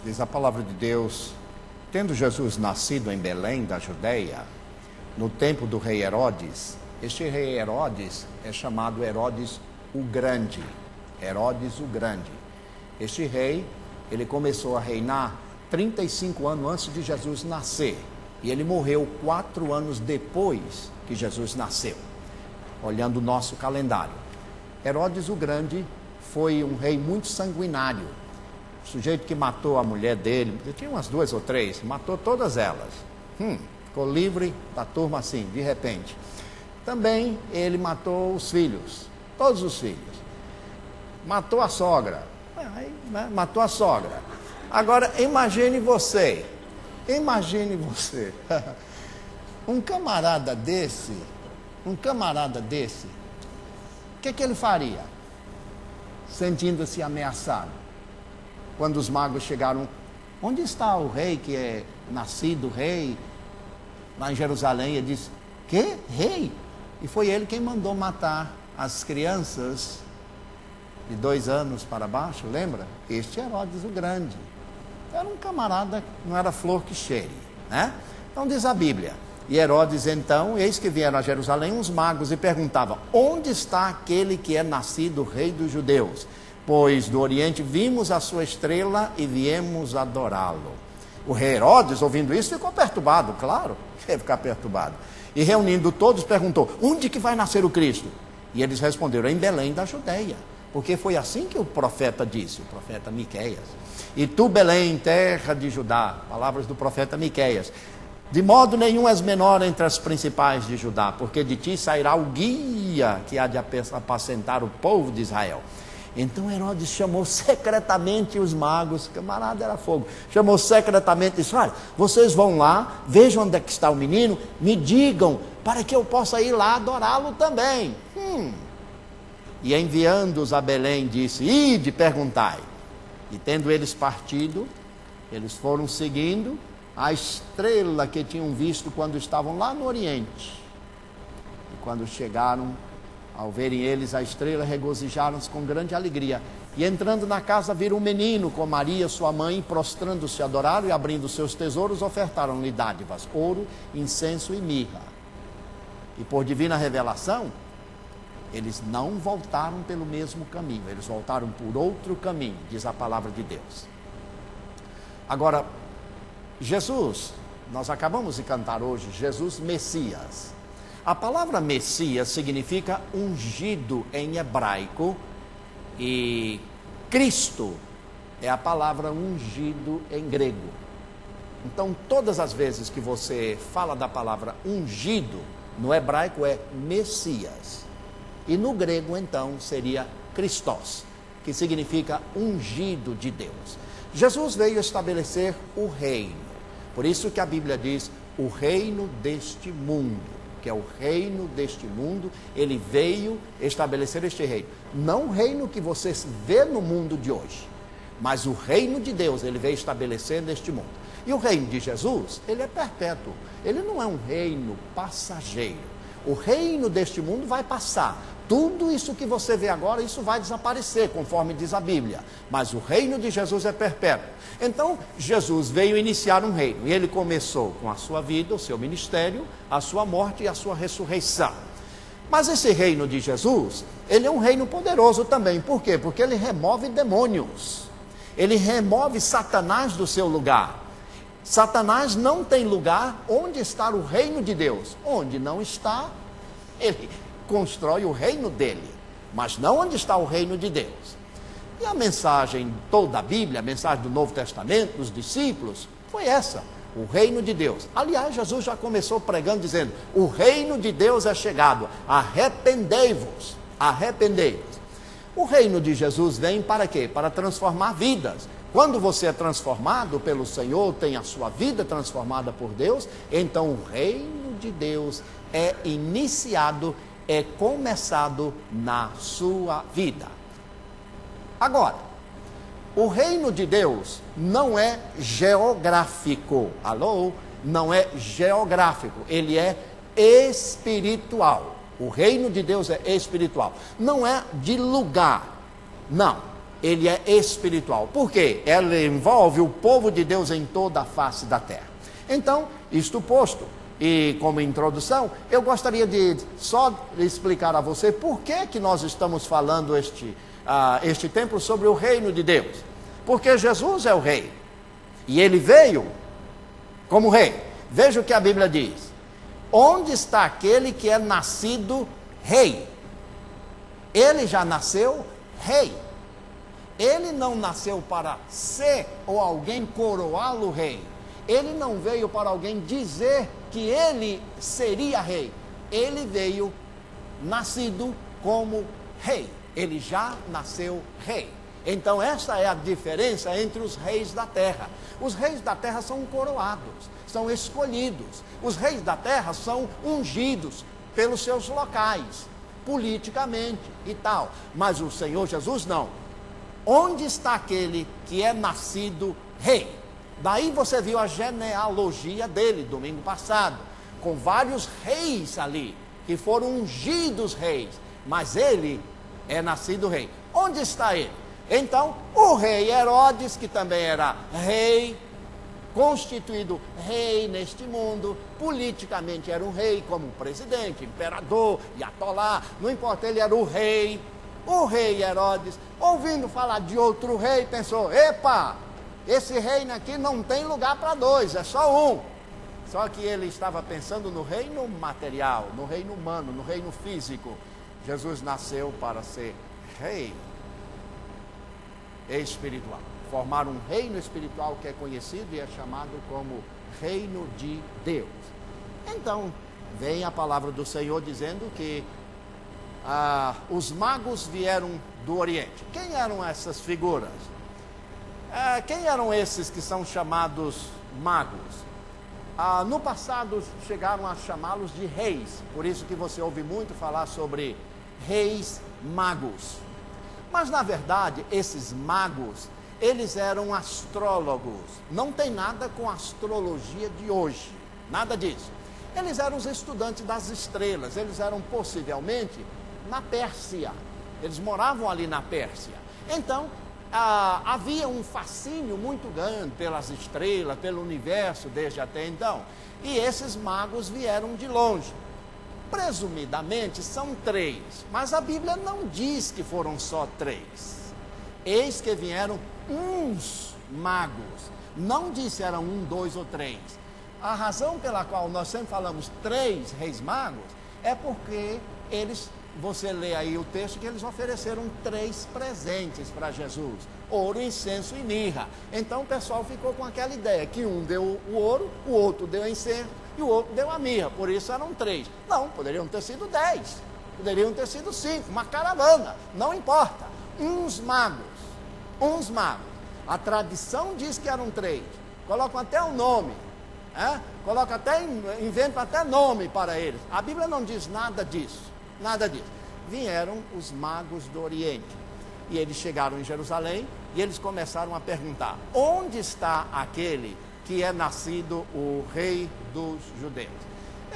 Diz a palavra de Deus, tendo Jesus nascido em Belém da Judeia, no tempo do rei Herodes, este rei Herodes é chamado Herodes o Grande. Herodes o Grande. Este rei, ele começou a reinar 35 anos antes de Jesus nascer. E ele morreu 4 anos depois que Jesus nasceu. Olhando o nosso calendário. Herodes o Grande foi um rei muito sanguinário. O sujeito que matou a mulher dele, tinha umas 2 ou 3, matou todas elas. Ficou livre da turma assim, de repente. Também ele matou os filhos, todos os filhos. Matou a sogra. Matou a sogra. Agora, imagine você, um camarada desse, o que ele faria? Sentindo-se ameaçado. Quando os magos chegaram, onde está o rei que é nascido rei? Lá em Jerusalém, ele disse, que? Rei? E foi ele quem mandou matar as crianças de 2 anos para baixo, lembra? Este Herodes o Grande. Era um camarada, não era flor que cheire, né? Então diz a Bíblia, e Herodes então, eis que vieram a Jerusalém uns magos e perguntavam, onde está aquele que é nascido rei dos judeus? Pois do Oriente vimos a sua estrela e viemos adorá-lo. O rei Herodes, ouvindo isso, ficou perturbado, claro, ia ficar perturbado. E reunindo todos, perguntou, onde que vai nascer o Cristo? E eles responderam, em Belém da Judeia, porque foi assim que o profeta disse, o profeta Miqueias. E tu, Belém, terra de Judá, palavras do profeta Miqueias, de modo nenhum és menor entre as principais de Judá, porque de ti sairá o guia que há de apacentar o povo de Israel. Então Herodes chamou secretamente os magos, camarada era fogo, chamou secretamente e disse, olha, vocês vão lá, vejam onde é que está o menino, me digam, para que eu possa ir lá adorá-lo também. E enviando-os a Belém, disse, ide, perguntai. E tendo eles partido, eles foram seguindo a estrela que tinham visto quando estavam lá no Oriente. E quando chegaram, ao verem eles a estrela, regozijaram-se com grande alegria. E entrando na casa, viram um menino com Maria, sua mãe, e prostrando-se, adoraram e abrindo seus tesouros, ofertaram-lhe dádivas, ouro, incenso e mirra. E por divina revelação, eles não voltaram pelo mesmo caminho, eles voltaram por outro caminho, diz a palavra de Deus. Agora, Jesus, nós acabamos de cantar hoje, Jesus Messias. A palavra Messias significa ungido em hebraico e Cristo é a palavra ungido em grego. Então, todas as vezes que você fala da palavra ungido, no hebraico é Messias. E no grego, então, seria Christos, que significa ungido de Deus. Jesus veio estabelecer o reino. Por isso que a Bíblia diz, o reino deste mundo, que é o reino deste mundo, ele veio estabelecer este reino. Não o reino que você vê no mundo de hoje, mas o reino de Deus, ele veio estabelecer neste mundo. E o reino de Jesus, ele é perpétuo. Ele não é um reino passageiro. O reino deste mundo vai passar. Tudo isso que você vê agora, isso vai desaparecer, conforme diz a Bíblia. Mas o reino de Jesus é perpétuo. Então, Jesus veio iniciar um reino. E ele começou com a sua vida, o seu ministério, a sua morte e a sua ressurreição. Mas esse reino de Jesus, ele é um reino poderoso também. Por quê? Porque ele remove demônios. Ele remove Satanás do seu lugar. Satanás não tem lugar onde está o reino de Deus. Onde não está, ele constrói o reino dele, mas não onde está o reino de Deus. E a mensagem toda a Bíblia, a mensagem do Novo Testamento, dos discípulos, foi essa, o reino de Deus. Aliás, Jesus já começou pregando dizendo, o reino de Deus é chegado, arrependei-vos, arrependei-vos. O reino de Jesus vem para quê? Para transformar vidas. Quando você é transformado pelo Senhor, tem a sua vida transformada por Deus, então o reino de Deus é iniciado, é começado na sua vida. Agora, o reino de Deus não é geográfico. Alô? Não é geográfico, ele é espiritual. O reino de Deus é espiritual. Não é de lugar, não. ele é espiritual. Por quê? Ela envolve o povo de Deus em toda a face da terra. Então, isto posto, e como introdução, eu gostaria de só explicar a você por que nós estamos falando este tempo sobre o reino de Deus. Porque Jesus é o rei, e ele veio como rei. Veja o que a Bíblia diz: onde está aquele que é nascido rei? Ele já nasceu rei. Ele não nasceu para ser ou alguém coroá-lo rei. Ele não veio para alguém dizer que ele seria rei. Ele veio nascido como rei. Ele já nasceu rei. Então essa é a diferença entre os reis da terra. Os reis da terra são coroados, são escolhidos. Os reis da terra são ungidos pelos seus locais, politicamente e tal. Mas o Senhor Jesus não. Onde está aquele que é nascido rei? Daí você viu a genealogia dele, domingo passado, com vários reis ali, que foram ungidos reis, mas ele é nascido rei. Onde está ele? Então, o rei Herodes, que também era rei, constituído rei neste mundo, politicamente era um rei, como presidente, imperador, iatolá, não importa, ele era o rei. O rei Herodes, ouvindo falar de outro rei, pensou: epa, esse reino aqui não tem lugar para dois, é só um. Só que ele estava pensando no reino material, no reino humano, no reino físico. Jesus nasceu para ser rei espiritual, formar um reino espiritual que é conhecido e é chamado como reino de Deus. Então, vem a palavra do Senhor dizendo que os magos vieram do Oriente. Quem eram essas figuras? Quem eram esses que são chamados magos? No passado chegaram a chamá-los de reis, por isso que você ouve muito falar sobre reis magos. Mas na verdade, esses magos, eles eram astrólogos. Não tem nada com a astrologia de hoje, nada disso. Eles eram os estudantes das estrelas, eles eram possivelmente na Pérsia, eles moravam ali na Pérsia. Então, havia um fascínio muito grande pelas estrelas, pelo universo desde até então. E esses magos vieram de longe. Presumidamente são 3, mas a Bíblia não diz que foram só 3. Eis que vieram uns magos. Não disse eram 1, 2 ou 3. A razão pela qual nós sempre falamos 3 reis magos é porque você lê aí o texto que eles ofereceram 3 presentes para Jesus: ouro, incenso e mirra. Então o pessoal ficou com aquela ideia que um deu o ouro, o outro deu o incenso e o outro deu a mirra, por isso eram 3. Não, poderiam ter sido 10, poderiam ter sido 5, uma caravana, não importa. Uns magos. A tradição diz que eram 3, colocam até o nome, inventam até nome para eles. A Bíblia não diz nada disso. Nada disso. Vieram os magos do Oriente. E eles chegaram em Jerusalém e eles começaram a perguntar: onde está aquele que é nascido o rei dos judeus?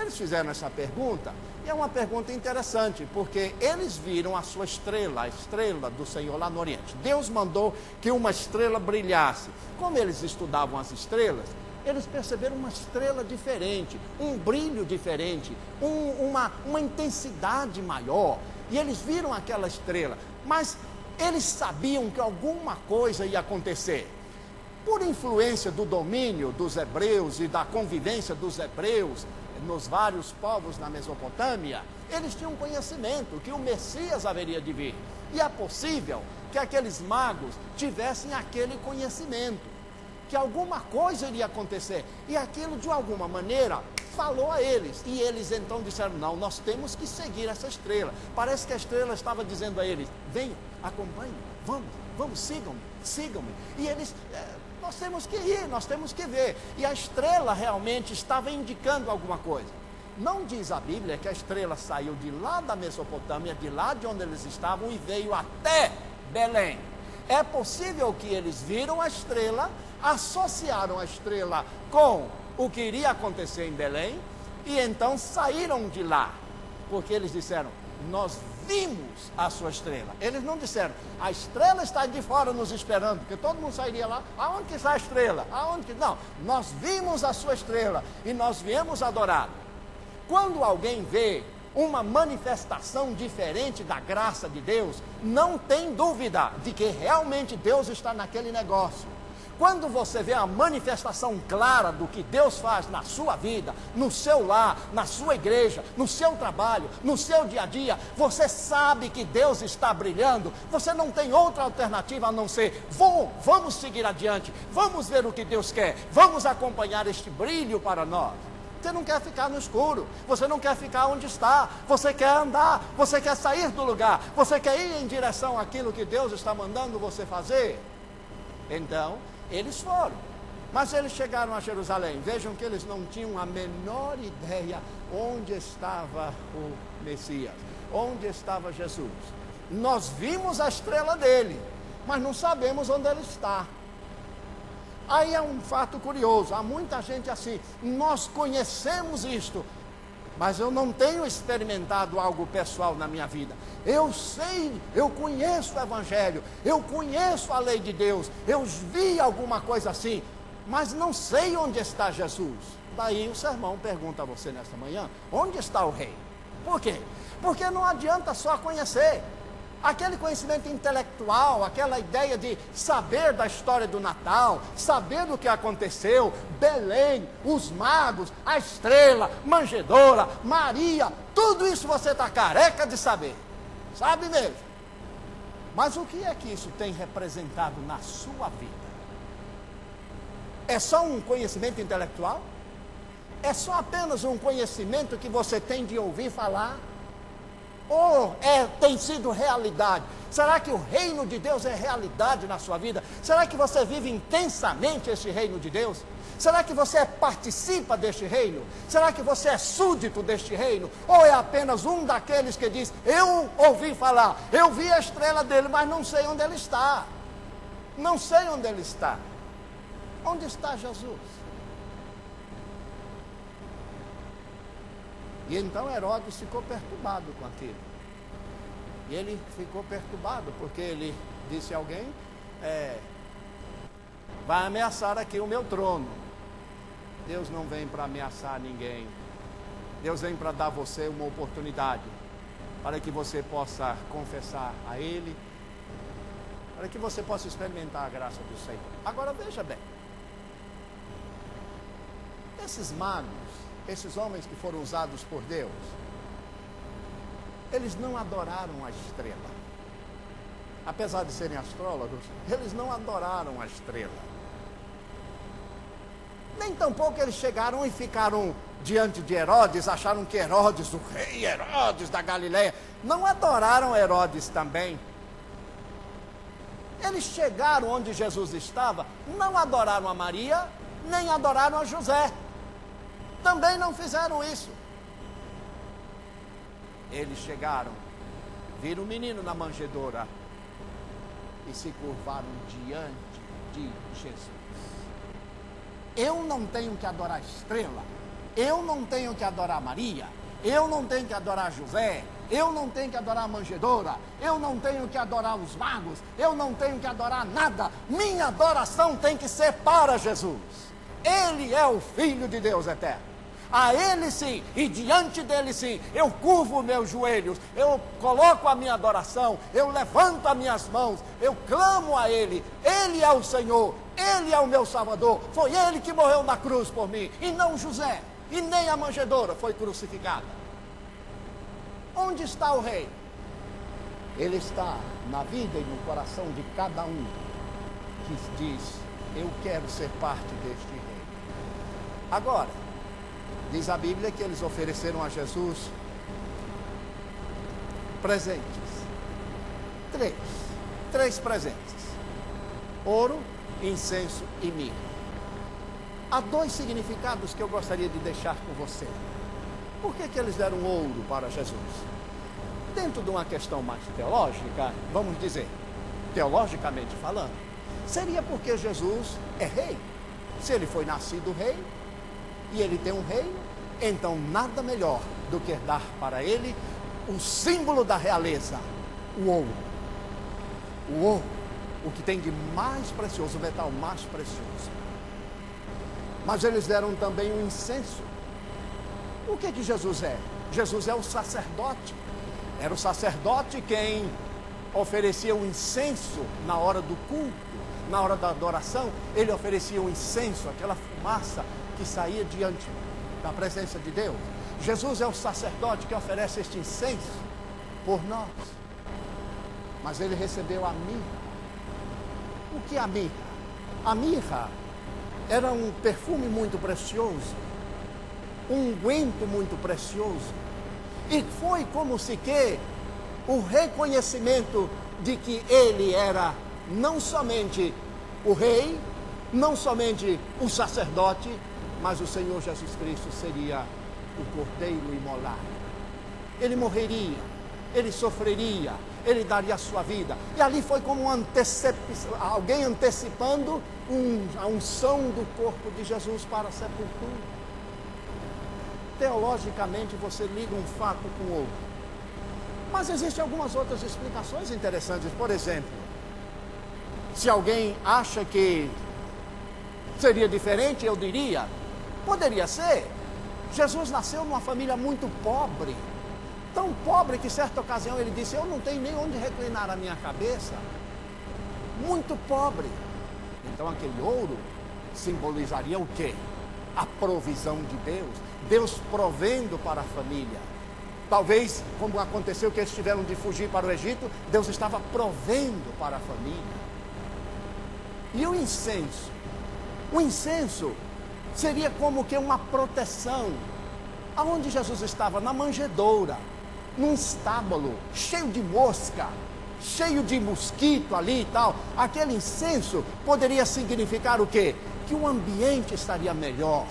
Eles fizeram essa pergunta, e é uma pergunta interessante, porque eles viram a sua estrela, a estrela do Senhor lá no Oriente. Deus mandou que uma estrela brilhasse. Como eles estudavam as estrelas, eles perceberam uma estrela diferente, um brilho diferente, uma intensidade maior. E eles viram aquela estrela, mas eles sabiam que alguma coisa ia acontecer. Por influência do domínio dos hebreus e da convivência dos hebreus nos vários povos na Mesopotâmia, eles tinham conhecimento que o Messias haveria de vir. E é possível que aqueles magos tivessem aquele conhecimento, que alguma coisa iria acontecer, e aquilo de alguma maneira falou a eles, e eles então disseram: não, nós temos que seguir essa estrela. Parece que a estrela estava dizendo a eles: venham, acompanhem, vamos, sigam-me. E eles: nós temos que ir, nós temos que ver. E a estrela realmente estava indicando alguma coisa. Não diz a Bíblia que a estrela saiu de lá da Mesopotâmia, de lá de onde eles estavam, e veio até Belém. É possível que eles viram a estrela, associaram a estrela com o que iria acontecer em Belém, e então saíram de lá, porque eles disseram: nós vimos a sua estrela. Eles não disseram, a estrela está de fora nos esperando, porque todo mundo sairia lá, aonde que está a estrela? Aonde que... Não, nós vimos a sua estrela e nós viemos adorá-lo. Quando alguém vê uma manifestação diferente da graça de Deus, não tem dúvida de que realmente Deus está naquele negócio. Quando você vê a manifestação clara do que Deus faz na sua vida, no seu lar, na sua igreja, no seu trabalho, no seu dia a dia, você sabe que Deus está brilhando, você não tem outra alternativa a não ser, vamos seguir adiante, vamos ver o que Deus quer, vamos acompanhar este brilho para nós. Você não quer ficar no escuro, você não quer ficar onde está, você quer andar, você quer sair do lugar, você quer ir em direção àquilo que Deus está mandando você fazer. Então, eles foram, mas eles chegaram a Jerusalém. Vejam que eles não tinham a menor ideia onde estava o Messias, onde estava Jesus. Nós vimos a estrela dele, mas não sabemos onde ele está. Aí é um fato curioso, há muita gente assim, nós conhecemos isto, mas eu não tenho experimentado algo pessoal na minha vida. Eu sei, eu conheço o Evangelho, eu conheço a lei de Deus, eu vi alguma coisa assim, mas não sei onde está Jesus. Daí o sermão pergunta a você nesta manhã, onde está o rei? Por quê? Porque não adianta só conhecer. Aquele conhecimento intelectual, aquela ideia de saber da história do Natal, saber do que aconteceu, Belém, os magos, a estrela, manjedoura, Maria, tudo isso você está careca de saber, sabe mesmo? Mas o que é que isso tem representado na sua vida? É só um conhecimento intelectual? É só apenas um conhecimento que você tem de ouvir falar? Ou tem sido realidade? Será que o reino de Deus é realidade na sua vida? Será que você vive intensamente esse reino de Deus? Será que você participa deste reino? Será que você é súdito deste reino? Ou é apenas um daqueles que diz, eu ouvi falar, eu vi a estrela dele, mas não sei onde ele está. Não sei onde ele está. Onde está Jesus? E então Herodes ficou perturbado com aquilo. E ele ficou perturbado porque ele disse a alguém, vai ameaçar aqui o meu trono. Deus não vem para ameaçar ninguém. Deus vem para dar a você uma oportunidade, para que você possa confessar a Ele, para que você possa experimentar a graça do Senhor. Agora veja bem, esses magos, esses homens que foram usados por Deus, eles não adoraram a estrela. Apesar de serem astrólogos, eles não adoraram a estrela. Nem tampouco eles chegaram e ficaram diante de Herodes, acharam que Herodes, o rei Herodes da Galileia, não adoraram Herodes também. Eles chegaram onde Jesus estava, não adoraram a Maria, nem adoraram a José. Também não fizeram isso. Eles chegaram, viram o menino na manjedoura e se curvaram diante de Jesus. Eu não tenho que adorar a estrela, eu não tenho que adorar Maria, eu não tenho que adorar José, eu não tenho que adorar a manjedoura, eu não tenho que adorar os magos, eu não tenho que adorar nada. Minha adoração tem que ser para Jesus. Ele é o Filho de Deus eterno. A Ele sim, e diante dEle sim, eu curvo meus joelhos, eu coloco a minha adoração, eu levanto as minhas mãos, eu clamo a Ele. Ele é o Senhor, Ele é o meu Salvador, foi Ele que morreu na cruz por mim, e não José, e nem a manjedoura foi crucificada. Onde está o Rei? Ele está na vida e no coração de cada um que diz, eu quero ser parte deste Rei. Agora, diz a Bíblia que eles ofereceram a Jesus presentes. Três presentes: ouro, incenso e mirra. Há dois significados que eu gostaria de deixar com você. Por que eles deram ouro para Jesus? Dentro de uma questão mais teológica, vamos dizer, teologicamente falando, seria porque Jesus é rei. Se ele foi nascido rei, e ele tem um reino, então nada melhor do que dar para ele o símbolo da realeza, o ouro. O ouro, o que tem de mais precioso, o metal mais precioso. Mas eles deram também o incenso. O que Jesus é? Jesus é o sacerdote. Era o sacerdote quem oferecia o incenso na hora do culto, na hora da adoração. Ele oferecia o incenso, aquela fumaça que saía diante da presença de Deus. Jesus é o sacerdote que oferece este incenso por nós. Mas ele recebeu a mirra. O que é a mirra? A mirra era um perfume muito precioso, um unguento muito precioso. E foi como se que o reconhecimento de que ele era não somente o rei, não somente o sacerdote, mas o Senhor Jesus Cristo seria o cordeiro imolado. Ele morreria, ele sofreria, ele daria a sua vida. E ali foi como alguém antecipando a unção do corpo de Jesus para a sepultura. Teologicamente você liga um fato com o outro. Mas existem algumas outras explicações interessantes. Por exemplo, se alguém acha que seria diferente, eu diria, poderia ser. Jesus nasceu numa família muito pobre. Tão pobre que, certa ocasião, ele disse: eu não tenho nem onde reclinar a minha cabeça. Muito pobre. Então, aquele ouro simbolizaria o quê? A provisão de Deus. Deus provendo para a família. Talvez, como aconteceu que eles tiveram de fugir para o Egito, Deus estava provendo para a família. E o incenso? O incenso seria como que uma proteção. Aonde Jesus estava? Na manjedoura, num estábulo, cheio de mosca, cheio de mosquito ali e tal. Aquele incenso poderia significar o quê? Que o ambiente estaria melhor.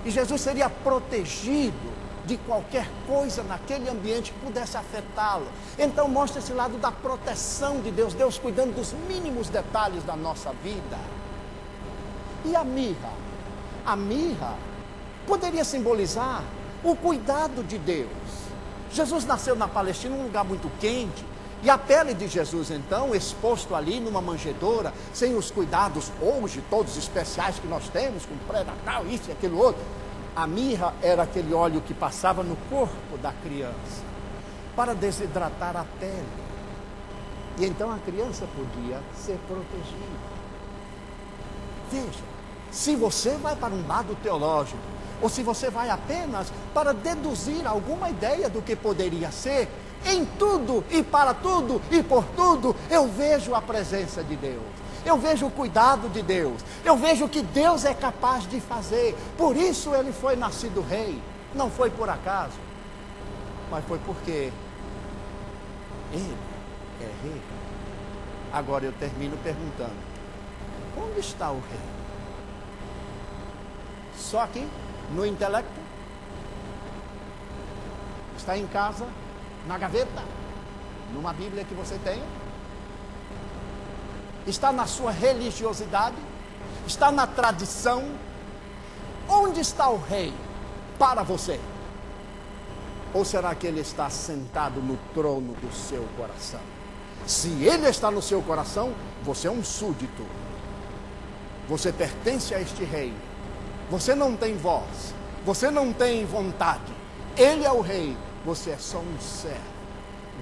E Jesus seria protegido de qualquer coisa naquele ambiente que pudesse afetá-lo. Então mostra esse lado da proteção de Deus, Deus cuidando dos mínimos detalhes da nossa vida. E a mirra? A mirra poderia simbolizar o cuidado de Deus. Jesus nasceu na Palestina, um lugar muito quente, e a pele de Jesus, então, exposto ali numa manjedoura, sem os cuidados hoje, todos especiais que nós temos, com pré-natal, isso e aquilo outro. A mirra era aquele óleo que passava no corpo da criança, para desidratar a pele. E então a criança podia ser protegida. Veja, se você vai para um lado teológico, ou se você vai apenas para deduzir alguma ideia do que poderia ser, em tudo e para tudo e por tudo, eu vejo a presença de Deus. Eu vejo o cuidado de Deus. Eu vejo o que Deus é capaz de fazer. Por isso ele foi nascido rei. Não foi por acaso, mas foi porque ele é rei. Agora eu termino perguntando: onde está o rei? Só aqui, no intelecto? Está em casa, na gaveta, numa Bíblia que você tem? Está na sua religiosidade? Está na tradição? Onde está o rei para você? Ou será que ele está sentado no trono do seu coração? Se ele está no seu coração, você é um súdito. Você pertence a este reino. Você não tem voz. Você não tem vontade. Ele é o rei. Você é só um servo.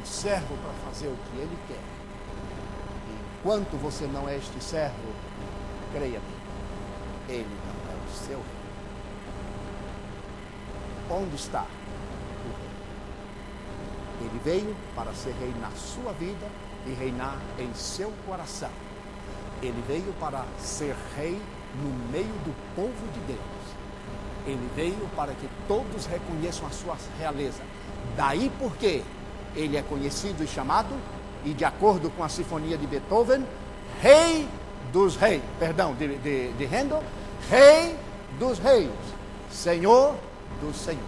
Um servo para fazer o que ele quer. Enquanto você não é este servo, creia-me, ele não é o seu rei. Onde está o rei? Ele veio para ser rei na sua vida e reinar em seu coração. Ele veio para ser rei no meio do povo de Deus. Ele veio para que todos reconheçam a sua realeza. Daí porque ele é conhecido e chamado, e de acordo com a sinfonia de Beethoven, Rei dos Reis, perdão, de Handel, Rei dos Reis, Senhor dos Senhores.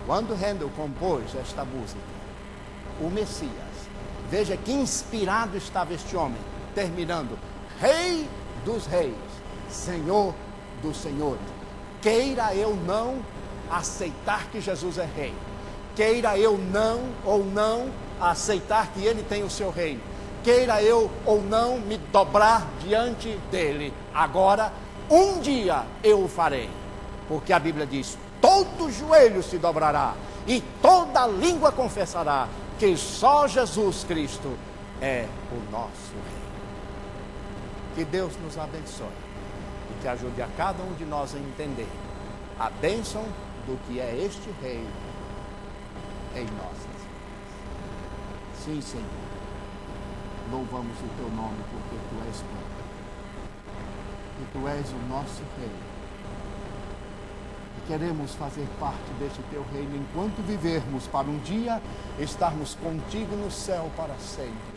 Quando Handel compôs esta música, o Messias, veja que inspirado estava este homem, terminando, Rei dos Reis, Senhor dos Senhores. Queira eu não aceitar que Jesus é rei, queira eu não ou não aceitar que Ele tem o seu reino, queira eu ou não me dobrar diante dEle, agora, um dia eu o farei, porque a Bíblia diz, todo joelho se dobrará, e toda língua confessará, que só Jesus Cristo é o nosso Rei. Que Deus nos abençoe, e que ajude a cada um de nós a entender a bênção do que é este Rei em nossas vidas. Sim, Senhor, louvamos o Teu nome, porque Tu és bom, e Tu és o nosso Rei, e queremos fazer parte deste Teu reino, enquanto vivermos, para um dia estarmos contigo no céu para sempre,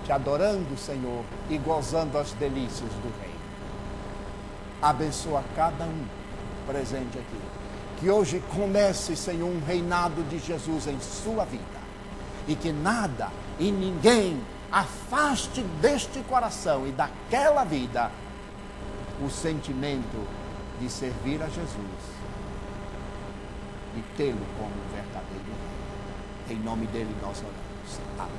te adorando, Senhor, e gozando as delícias do reino. Abençoa cada um presente aqui, que hoje comece, Senhor, um reinado de Jesus em sua vida, e que nada e ninguém afaste deste coração e daquela vida o sentimento de servir a Jesus e tê-lo como verdadeiro Rei. Em nome dele nós oramos. Amém.